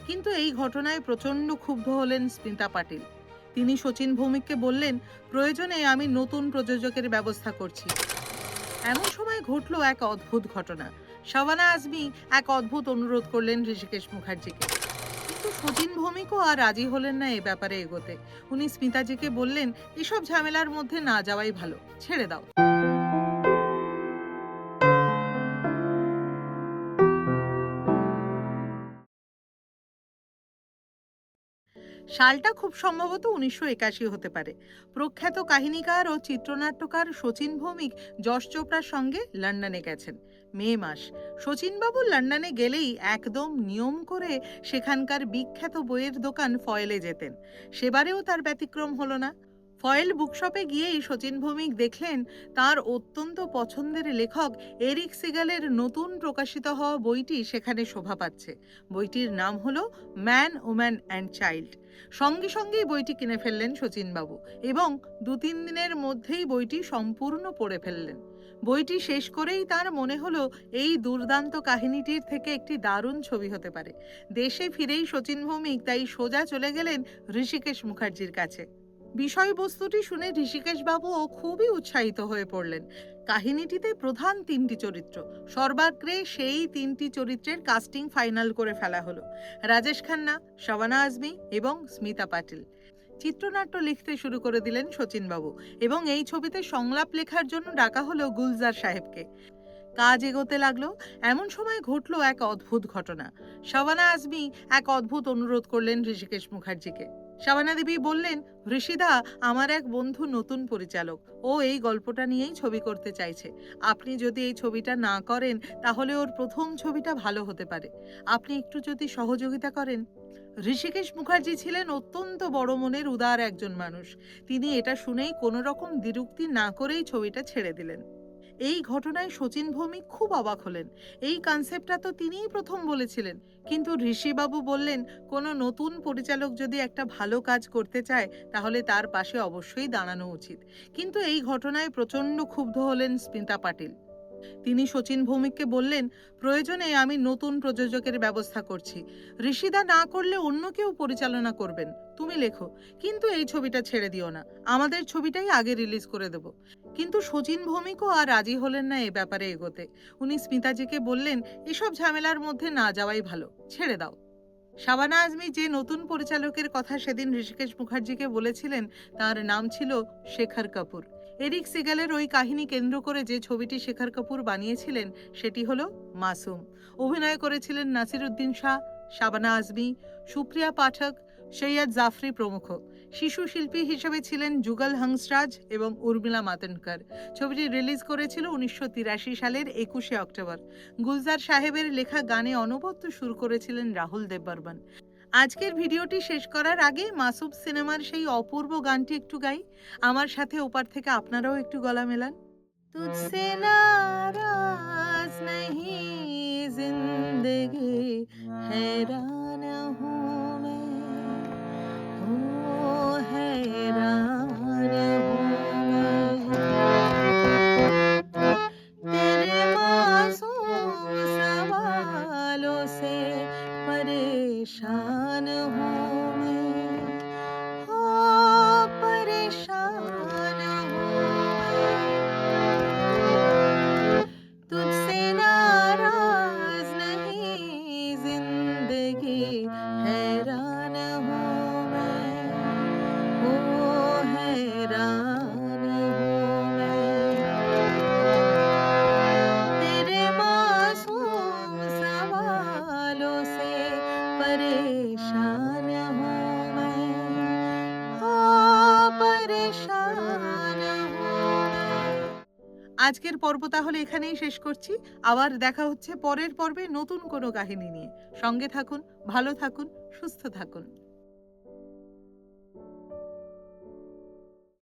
কিন্তু এই ঘটনায় প্রচণ্ড ক্ষুব্ধ হলেন স্মিতা পাটিল। তিনি শচীন ভৌমিককে বললেন, প্রয়োজনে আমি নতুন প্রযোজকের ব্যবস্থা করছি। এমন সময় ঘটল এক অদ্ভুত ঘটনা। শাবানা আজমি এক অদ্ভুত অনুরোধ করলেন ঋষিকেশ মুখার্জিকে। কিন্তু শচীন ভৌমিকও আর রাজি হলেন না এ ব্যাপারে এগোতে। উনি স্মিতাজিকে বললেন, এসব ঝামেলার মধ্যে না যাওয়াই ভালো, ছেড়ে দাও। সালটা খুব সম্ভবত 1981 হতে পারে। প্রখ্যাত কাহিনীকার ও চিত্রনাট্যকার শচীন ভৌমিক যশ চোপড়ার সঙ্গে লন্ডনে গেছেন। মে মাস। শচীনবাবু লন্ডনে গেলেই একদম নিয়ম করে সেখানকার বিখ্যাত বইয়ের দোকান ফয়েলে যেতেন। সেবারেও তার ব্যতিক্রম হলো না। ফয়েল বুকশপে গিয়েই শচীন ভৌমিক দেখলেন তার অত্যন্ত পছন্দের লেখক এরিক সিগালের নতুন প্রকাশিত হওয়া বইটি সেখানে শোভা পাচ্ছে। বইটির নাম হলো ম্যান, ওম্যান অ্যান্ড চাইল্ড। সঙ্গে সঙ্গেই বইটি কিনে ফেললেন শচীনবাবু এবং 2-3 দিনের মধ্যেই বইটি সম্পূর্ণ পড়ে ফেললেন। বইটি শেষ করেই তার মনে হলো এই দুর্দান্ত কাহিনীটির থেকে একটি দারুণ ছবি হতে পারে। দেশে ফিরেই শচীন ভৌমিক তাই সোজা চলে গেলেন ঋষিকেশ মুখার্জির কাছে। বিষয়বস্তুটি শুনে ঋষিকেশ বাবুও খুবই উৎসাহিত হয়ে পড়লেন। কাহিনীটিতে প্রধান 3টি চরিত্র, সর্বাগ্রে সেই 3টি চরিত্রের কাস্টিং ফাইনাল করে ফেলা হলো। রাজেশ খান্না, শাবানা আজমি এবং স্মিতা পাটিল। চিত্রনাট্য লিখতে শুরু করে দিলেন শচীনবাবু এবং এই ছবিতে সংলাপ লেখার জন্য ডাকা হলো গুলজার সাহেবকে। কাজ এগোতে লাগলো। এমন সময় ঘটল এক অদ্ভুত ঘটনা। শাবানা আজমি এক অদ্ভুত অনুরোধ করলেন ঋষিকেশ মুখার্জিকে। শাবানা দেবী বললেন, ঋষিদা, আমার এক বন্ধু নতুন পরিচালক, ও এই গল্পটা নিয়েই ছবি করতে চাইছে। আপনি যদি এই ছবিটা না করেন তাহলে ওর প্রথম ছবিটা ভালো হতে পারে। আপনি একটু যদি সহযোগিতা করেন। ঋষিকেশ মুখার্জি ছিলেন অত্যন্ত বড় মনের উদার একজন মানুষ। তিনি এটা শুনেই কোনো রকম দ্বিরুক্তি না করেই ছবিটা ছেড়ে দিলেন। এই ঘটনায় শচীন ভৌমিক খুব অবাক হলেন। এই কনসেপ্টটা তো তিনিই প্রথম বলেছিলেন। কিন্তু ঋষিবাবু বললেন, কোনো নতুন পরিচালক যদি একটা ভালো কাজ করতে চায় তাহলে তার পাশে অবশ্যই দাঁড়ানো উচিত। কিন্তু এই ঘটনায় প্রচণ্ড ক্ষুব্ধ হলেন স্মিতা পাটিল। তিনি শচীন ভৌমিককে বললেন, প্রয়োজনে আমি নতুন প্রযোজকের ব্যবস্থা করছি। ঋষিদা না করলে অন্য কেউ পরিচালনা করবেন। তুমি লেখো, কিন্তু এই ছবিটা ছেড়ে দিও না। আমাদের ছবিটাই আগে রিলিজ করে দেব। কিন্তু শচীন ভৌমিকও আর রাজি হলেন না এ ব্যাপারে এগোতে। উনি স্মিতাজিকে বললেন, এসব ঝামেলার মধ্যে না যাওয়াই ভালো, ছেড়ে দাও। শাবানা আজমি যে নতুন পরিচালকের কথা সেদিন ঋষিকেশ মুখার্জিকে বলেছিলেন, তার নাম ছিল শেখর কাপুর। এরিক সিগালের ওই কাহিনী কেন্দ্র করে যে ছবিটি শেখর কাপুর বানিয়েছিলেন সেটি হলো মাসুম। অভিনয় করেছিলেন নাসিরুদ্দিন শাহ, শাবানা আজমি, সুপ্রিয়া পাঠক, সৈয়দ জাফরি প্রমুখ। শিশু শিল্পী হিসেবে ছিলেন যুগল হংসরাজ এবং উর্মিলা মাতন্ডকর। ছবিটি রিলিজ করেছিল 1983 সালের 21শে অক্টোবর। গুলজার সাহেবের লেখা গানে অনবদ্য সুর করেছিলেন রাহুল দেববর্মন। আজকের ভিডিওটি শেষ করার আগে মাসুম সিনেমার সেই অপূর্ব গানটি একটু গাই। আমার সাথে ওপার থেকে আপনারাও একটু গলা মেলান। তুঝসে নারাজ नहीं जिंदगी हैरान हूँ मैं, हैरान हूँ मैं, तेरे मासूम सवालों से परेशान हूँ मैं, हो परेशान हूँ मैं, तुझसे नाराज नहीं जिंदगी हैरान हूँ मैं, हो हैरान हूँ मैं, तेरे मासूम सवालों से परेशान हूँ मैं, हो परेशान हूँ मैं। আজকের পর্ব তাহলে এখানেই শেষ করছি। আবার দেখা হচ্ছে পরের পর্বে নতুন কোনো কাহিনী নিয়ে। সঙ্গে থাকুন, ভালো থাকুন, সুস্থ থাকুন।